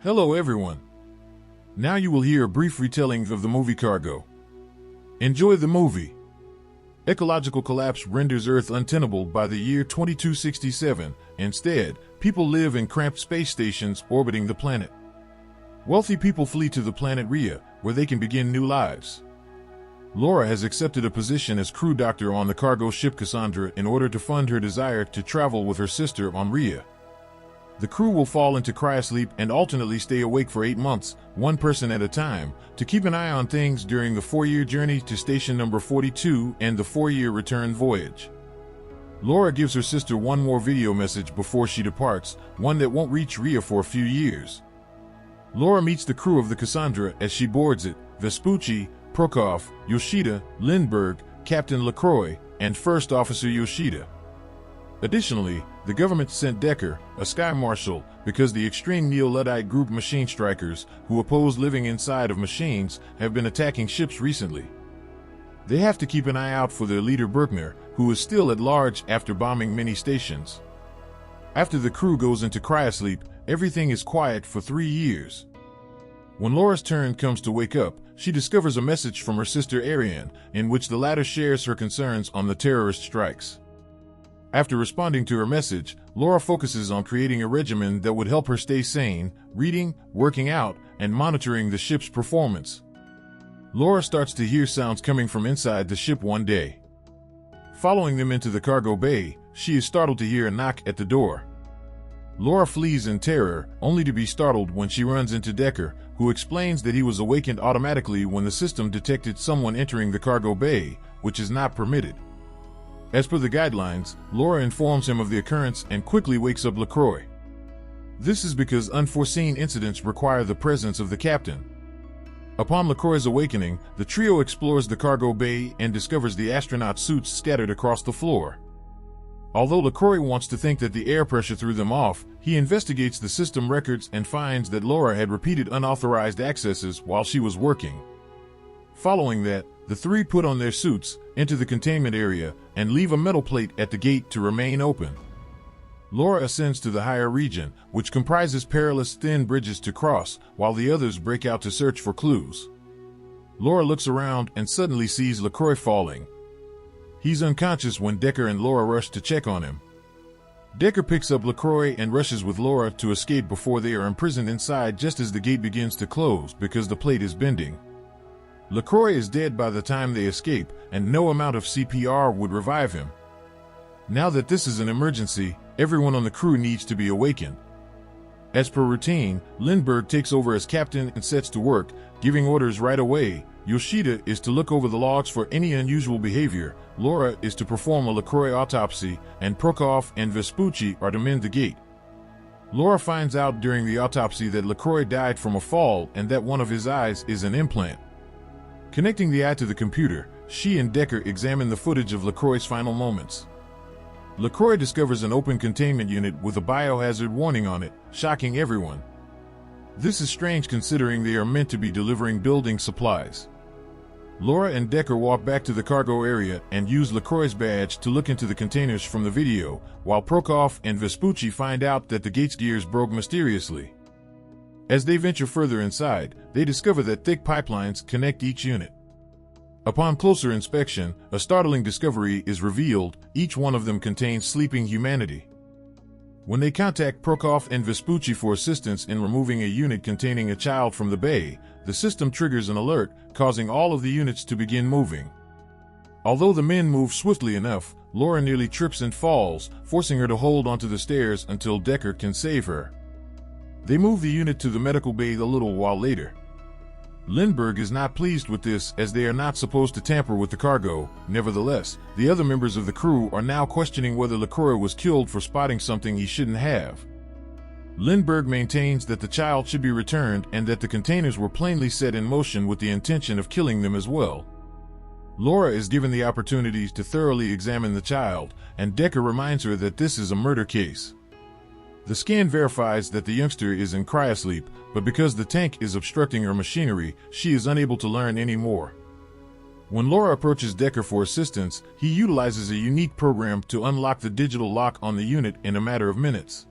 Hello everyone. Now you will hear a brief retelling of the movie Cargo. Enjoy the movie. Ecological collapse renders Earth untenable by the year 2267. Instead, people live in cramped space stations orbiting the planet. Wealthy people flee to the planet Rhea, where they can begin new lives. Laura has accepted a position as crew doctor on the cargo ship Cassandra in order to fund her desire to travel with her sister on Rhea. The crew will fall into cryosleep and alternately stay awake for 8 months, one person at a time, to keep an eye on things during the 4-year journey to station number 42 and the 4-year return voyage. Laura gives her sister one more video message before she departs, one that won't reach Rhea for a few years. Laura meets the crew of the Cassandra as she boards it: Vespucci, Prokop, Yoshida, Lindbergh, Captain LaCroix, and First Officer Yoshida. Additionally, the government sent Decker, a sky marshal, because the extreme Neo-Luddite group Machine Strikers, who oppose living inside of machines, have been attacking ships recently. They have to keep an eye out for their leader Berkner, who is still at large after bombing many stations. After the crew goes into cryosleep, everything is quiet for 3 years. When Laura's turn comes to wake up, she discovers a message from her sister Ariane, in which the latter shares her concerns on the terrorist strikes. After responding to her message, Laura focuses on creating a regimen that would help her stay sane, reading, working out, and monitoring the ship's performance. Laura starts to hear sounds coming from inside the ship one day. Following them into the cargo bay, she is startled to hear a knock at the door. Laura flees in terror, only to be startled when she runs into Decker, who explains that he was awakened automatically when the system detected someone entering the cargo bay, which is not permitted. As per the guidelines, Laura informs him of the occurrence and quickly wakes up LaCroix. This is because unforeseen incidents require the presence of the captain. Upon LaCroix's awakening, the trio explores the cargo bay and discovers the astronaut suits scattered across the floor. Although LaCroix wants to think that the air pressure threw them off, he investigates the system records and finds that Laura had repeated unauthorized accesses while she was working. Following that, the three put on their suits, enter the containment area, and leave a metal plate at the gate to remain open. Laura ascends to the higher region, which comprises perilous thin bridges to cross, while the others break out to search for clues. Laura looks around and suddenly sees LaCroix falling. He's unconscious when Decker and Laura rush to check on him. Decker picks up LaCroix and rushes with Laura to escape before they are imprisoned inside just as the gate begins to close because the plate is bending. LaCroix is dead by the time they escape, and no amount of CPR would revive him. Now that this is an emergency, everyone on the crew needs to be awakened. As per routine, Lindbergh takes over as captain and sets to work, giving orders right away. Yoshida is to look over the logs for any unusual behavior, Laura is to perform a LaCroix autopsy, and Prokop and Vespucci are to mend the gate. Laura finds out during the autopsy that LaCroix died from a fall and that one of his eyes is an implant. Connecting the eye to the computer, she and Decker examine the footage of LaCroix's final moments. LaCroix discovers an open containment unit with a biohazard warning on it, shocking everyone. This is strange considering they are meant to be delivering building supplies. Laura and Decker walk back to the cargo area and use LaCroix's badge to look into the containers from the video, while Prokop and Vespucci find out that the gate's gears broke mysteriously. As they venture further inside, they discover that thick pipelines connect each unit. Upon closer inspection, a startling discovery is revealed: each one of them contains sleeping humanity. When they contact Prokop and Vespucci for assistance in removing a unit containing a child from the bay, the system triggers an alert, causing all of the units to begin moving. Although the men move swiftly enough, Laura nearly trips and falls, forcing her to hold onto the stairs until Decker can save her. They move the unit to the medical bay a little while later. Lindbergh is not pleased with this, as they are not supposed to tamper with the cargo. Nevertheless, the other members of the crew are now questioning whether LaCroix was killed for spotting something he shouldn't have. Lindbergh maintains that the child should be returned and that the containers were plainly set in motion with the intention of killing them as well. Laura is given the opportunity to thoroughly examine the child, and Decker reminds her that this is a murder case. The scan verifies that the youngster is in cryosleep, but because the tank is obstructing her machinery, she is unable to learn any more. When Laura approaches Decker for assistance, he utilizes a unique program to unlock the digital lock on the unit in a matter of minutes.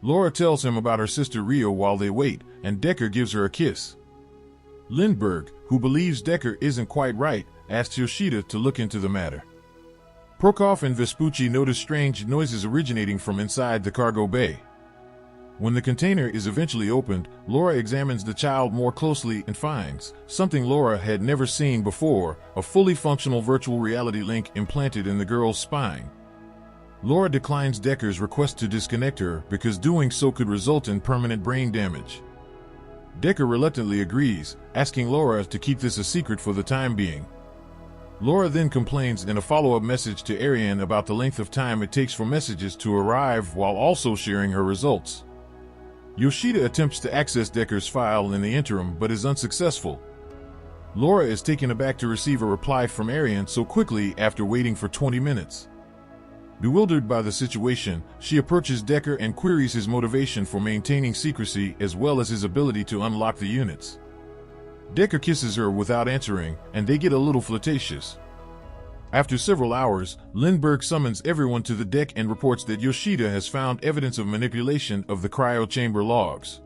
Laura tells him about her sister Ria while they wait, and Decker gives her a kiss. Lindbergh, who believes Decker isn't quite right, asks Yoshida to look into the matter. Prokop and Vespucci notice strange noises originating from inside the cargo bay. When the container is eventually opened, Laura examines the child more closely and finds something Laura had never seen before, a fully functional virtual reality link implanted in the girl's spine. Laura declines Decker's request to disconnect her because doing so could result in permanent brain damage. Decker reluctantly agrees, asking Laura to keep this a secret for the time being. Laura then complains in a follow-up message to Ariane about the length of time it takes for messages to arrive while also sharing her results. Yoshida attempts to access Decker's file in the interim but is unsuccessful. Laura is taken aback to receive a reply from Ariane so quickly after waiting for 20 minutes. Bewildered by the situation, she approaches Decker and queries his motivation for maintaining secrecy as well as his ability to unlock the units. Decker kisses her without answering, and they get a little flirtatious. After several hours, Lindbergh summons everyone to the deck and reports that Yoshida has found evidence of manipulation of the cryo chamber logs.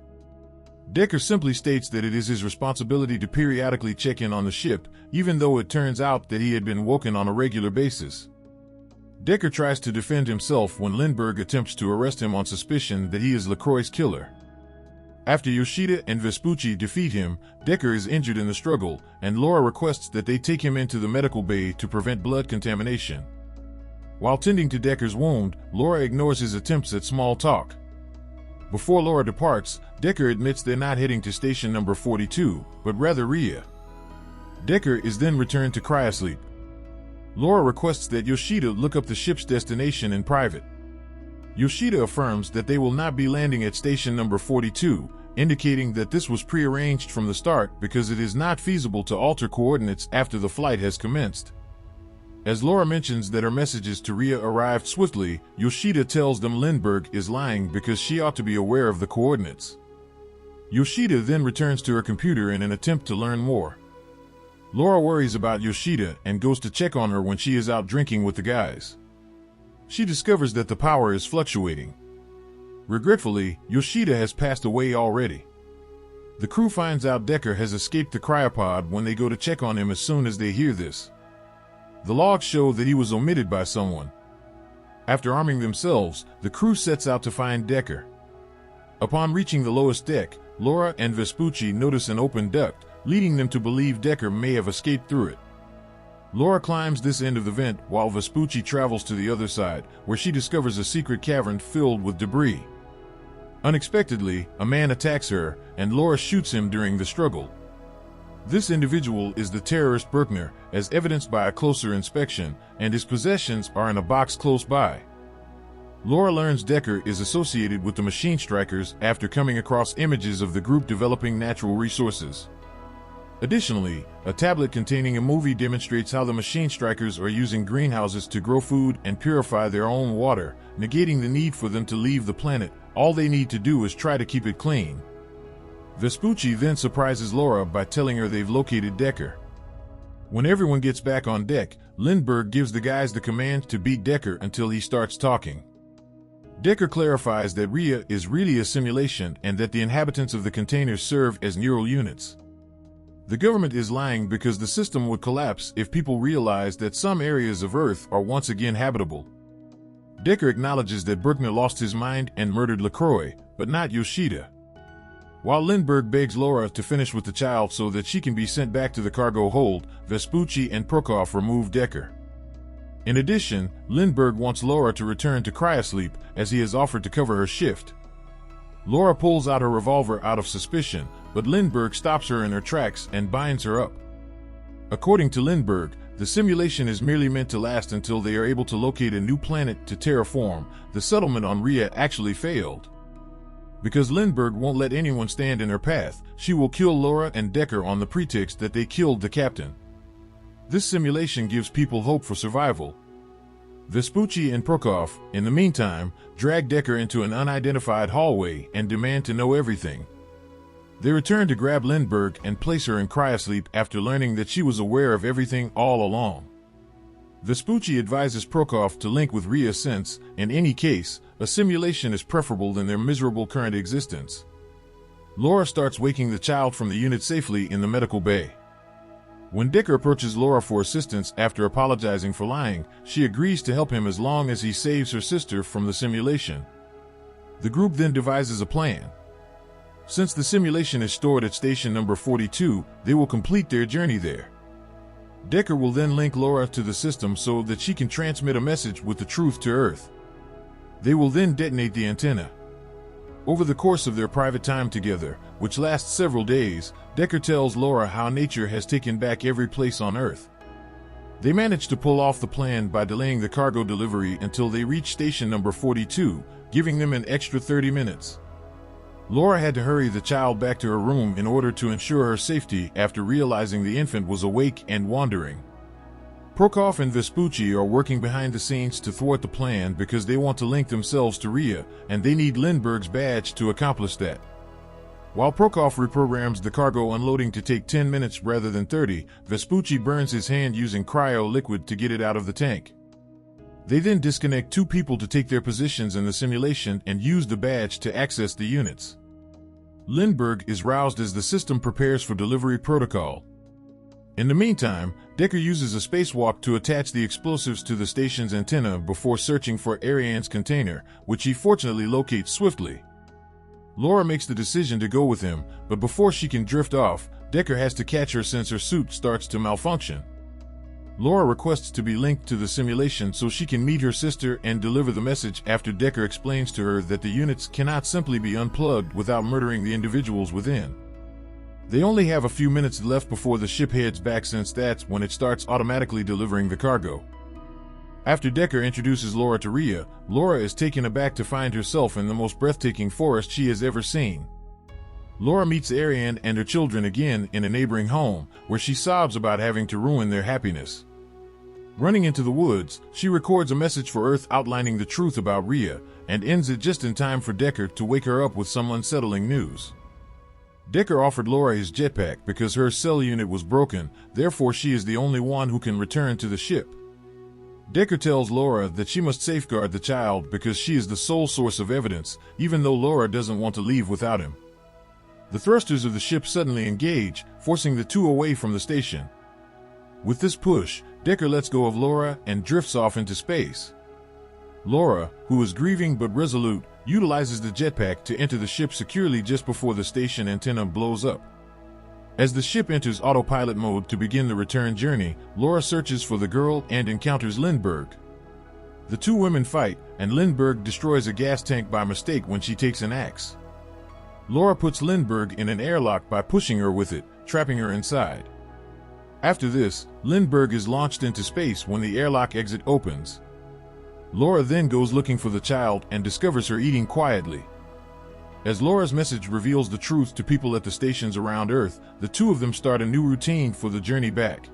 Decker simply states that it is his responsibility to periodically check in on the ship, even though it turns out that he had been woken on a regular basis. Decker tries to defend himself when Lindbergh attempts to arrest him on suspicion that he is LaCroix's killer. After Yoshida and Vespucci defeat him, Decker is injured in the struggle, and Laura requests that they take him into the medical bay to prevent blood contamination. While tending to Decker's wound, Laura ignores his attempts at small talk. Before Laura departs, Decker admits they're not heading to station number 42, but rather Ria. Decker is then returned to cryosleep. Laura requests that Yoshida look up the ship's destination in private. Yoshida affirms that they will not be landing at station number 42, indicating that this was prearranged from the start because it is not feasible to alter coordinates after the flight has commenced. As Laura mentions that her messages to Ria arrived swiftly, Yoshida tells them Lindbergh is lying because she ought to be aware of the coordinates. Yoshida then returns to her computer in an attempt to learn more. Laura worries about Yoshida and goes to check on her when she is out drinking with the guys. She discovers that the power is fluctuating. Regretfully, Yoshida has passed away already. The crew finds out Decker has escaped the cryopod when they go to check on him as soon as they hear this. The logs show that he was omitted by someone. After arming themselves, the crew sets out to find Decker. Upon reaching the lowest deck, Laura and Vespucci notice an open duct, leading them to believe Decker may have escaped through it. Laura climbs this end of the vent while Vespucci travels to the other side, where she discovers a secret cavern filled with debris. Unexpectedly, a man attacks her, and Laura shoots him during the struggle. This individual is the terrorist Bruckner, as evidenced by a closer inspection, and his possessions are in a box close by. Laura learns Decker is associated with the Machine Strikers after coming across images of the group developing natural resources. Additionally, a tablet containing a movie demonstrates how the Machine Strikers are using greenhouses to grow food and purify their own water, negating the need for them to leave the planet. All they need to do is try to keep it clean. Vespucci then surprises Laura by telling her they've located Decker. When everyone gets back on deck, Lindbergh gives the guys the command to beat Decker until he starts talking. Decker clarifies that Ria is really a simulation and that the inhabitants of the containers serve as neural units. The government is lying because the system would collapse if people realize that some areas of Earth are once again habitable. Decker acknowledges that Bruckner lost his mind and murdered LaCroix, but not Yoshida. While Lindbergh begs Laura to finish with the child so that she can be sent back to the cargo hold, Vespucci and Prokop remove Decker. In addition, Lindbergh wants Laura to return to cryosleep as he has offered to cover her shift. Laura pulls out her revolver out of suspicion, but Lindbergh stops her in her tracks and binds her up. According to Lindbergh, the simulation is merely meant to last until they are able to locate a new planet to terraform. The settlement on Ria actually failed. Because Lindbergh won't let anyone stand in her path, she will kill Laura and Decker on the pretext that they killed the captain. This simulation gives people hope for survival. Vespucci and Prokop, in the meantime, drag Decker into an unidentified hallway and demand to know everything. They return to grab Lindbergh and place her in cryosleep after learning that she was aware of everything all along. Vespucci advises Prokop to link with Rhea since, in any case, a simulation is preferable than their miserable current existence. Laura starts waking the child from the unit safely in the medical bay. When Decker approaches Laura for assistance after apologizing for lying, she agrees to help him as long as he saves her sister from the simulation. The group then devises a plan. Since the simulation is stored at station number 42, they will complete their journey there. Decker will then link Laura to the system so that she can transmit a message with the truth to Earth. They will then detonate the antenna. Over the course of their private time together, which lasts several days, Decker tells Laura how nature has taken back every place on Earth. They manage to pull off the plan by delaying the cargo delivery until they reach station number 42, giving them an extra 30 minutes. Laura had to hurry the child back to her room in order to ensure her safety after realizing the infant was awake and wandering. Prokop and Vespucci are working behind the scenes to thwart the plan because they want to link themselves to Rhea, and they need Lindbergh's badge to accomplish that. While Prokop reprograms the cargo unloading to take 10 minutes rather than 30, Vespucci burns his hand using cryo liquid to get it out of the tank. They then disconnect two people to take their positions in the simulation and use the badge to access the units. Lindbergh is roused as the system prepares for delivery protocol. In the meantime, Decker uses a spacewalk to attach the explosives to the station's antenna before searching for Ariane's container, which he fortunately locates swiftly. Laura makes the decision to go with him, but before she can drift off, Decker has to catch her since her suit starts to malfunction. Laura requests to be linked to the simulation so she can meet her sister and deliver the message after Decker explains to her that the units cannot simply be unplugged without murdering the individuals within. They only have a few minutes left before the ship heads back since that's when it starts automatically delivering the cargo. After Decker introduces Laura to Rhea, Laura is taken aback to find herself in the most breathtaking forest she has ever seen. Laura meets Ariane and her children again in a neighboring home, where she sobs about having to ruin their happiness. Running into the woods, she records a message for Earth outlining the truth about Rhea, and ends it just in time for Decker to wake her up with some unsettling news. Decker offered Laura his jetpack because her cell unit was broken, therefore she is the only one who can return to the ship. Decker tells Laura that she must safeguard the child because she is the sole source of evidence, even though Laura doesn't want to leave without him. The thrusters of the ship suddenly engage, forcing the two away from the station. With this push, Decker lets go of Laura and drifts off into space. Laura, who is grieving but resolute, utilizes the jetpack to enter the ship securely just before the station antenna blows up. As the ship enters autopilot mode to begin the return journey, Laura searches for the girl and encounters Lindbergh. The two women fight, and Lindbergh destroys a gas tank by mistake when she takes an axe. Laura puts Lindbergh in an airlock by pushing her with it, trapping her inside. After this, Lindbergh is launched into space when the airlock exit opens. Laura then goes looking for the child and discovers her eating quietly. As Laura's message reveals the truth to people at the stations around Earth, the two of them start a new routine for the journey back.